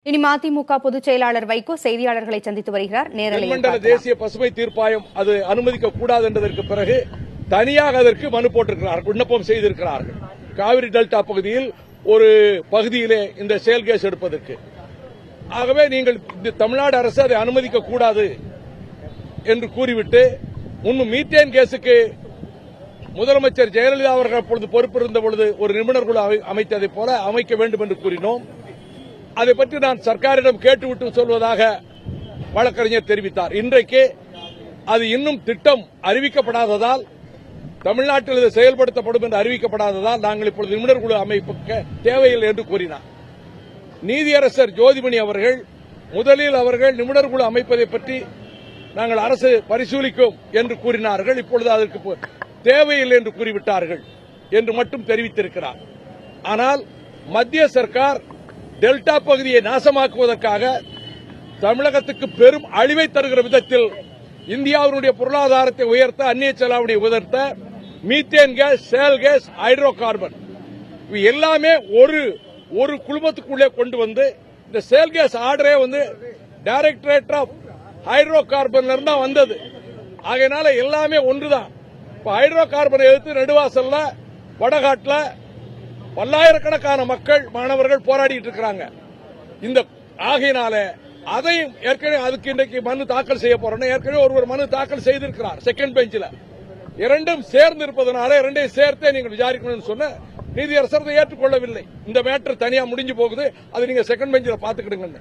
இனி மதிமுக பொதுச் செயலாளர் வைகோ செய்தியாளர்களை சந்தித்து வருகிறார். தென்மண்டல தேசிய பசுமை தீர்ப்பாயம் அது அனுமதிக்க கூடாது என்றதற்கு பிறகு தனியாக அதற்கு மனு போட்டிருக்கிறார்கள், விண்ணப்பம் செய்திருக்கிறார்கள். காவிரி டெல்டா பகுதியில் ஒரு பகுதியிலே இந்த செயல் கேஸ் எடுப்பதற்கு. ஆகவே நீங்கள் தமிழ்நாடு அரசு அதை அனுமதிக்க கூடாது என்று கூறிவிட்டு முன்பு மீத்தேன் கேஸுக்கு முதலமைச்சர் ஜெயலலிதா அவர்கள் அப்பொழுது பொறுப்பிருந்த பொழுது ஒரு நிபுணர் குழு அமைத்ததைப் போல அமைக்க வேண்டும் என்று கூறினோம். அதை பற்றி நான் சர்க்காரிடம் கேட்டுவிட்டு சொல்வதாக வழக்கறிஞர் தெரிவித்தார். இன்றைக்கு அது இன்னும் திட்டம் அறிவிக்கப்படாததால், தமிழ்நாட்டில் இது செயல்படுத்தப்படும் என்று அறிவிக்கப்படாததால் நாங்கள் இப்பொழுது நிபுணர் குழு அமைக்க தேவையில்லை என்று கூறினார். நீதியரசர் ஜோதிமணி அவர்கள் முதலில் அவர்கள் நிபுணர் குழு அமைப்பதை பற்றி நாங்கள் அரசு பரிசீலிக்கும் என்று கூறினார்கள். இப்பொழுது அதற்கு தேவையில்லை என்று கூறிவிட்டார்கள் என்று மட்டும் தெரிவித்திருக்கிறார். ஆனால் மத்திய சர்க்கார் டெல்டா பகுதியை நாசமாக்குவதற்காக தமிழகத்துக்கு பெரும் அழிவை தருகிற விதத்தில் இந்தியாவினுடைய பொருளாதாரத்தை உயர்த்த, அந்நிய செலாவணியை உயர்த்த methane case, sale case, hydro carbon எல்லாமே ஒரு குழுமத்துக்குள்ளே கொண்டு வந்து இந்த சேல் கேஸ் ஆர்டரே வந்து டைரக்டரேட் ஆஃப் ஹைட்ரோ கார்பன்ல இருந்தா வந்தது. ஆகையினால எல்லாமே ஒன்றுதான். இப்ப ஹைட்ரோ கார்பனை எதிர்த்து நெடுவாசல்ல, வடகாட்டுல பல்லாயிரக்கணக்கான மக்கள், மாணவர்கள் போராடிட்டு இருக்கிறாங்க. இந்த ஆகையினால அதையும் ஏற்கனவே அதுக்கு இன்றைக்கு மனு தாக்கல் செய்ய போறோம். ஏற்கனவே ஒருவர் மனு தாக்கல் செய்திருக்கிறார் செகண்ட் பெஞ்சில். இரண்டும் சேர்ந்து இருப்பதனால இரண்டையும் சேர்த்தே நீங்கள் விசாரிக்கணும்னு சொன்ன நீதியரசர் ஏற்றுக்கொள்ளவில்லை. இந்த மேட்டர் தனியா முடிஞ்சு போகுது, அது நீங்க செகண்ட் பெஞ்சில் பாத்துக்கிடுங்க.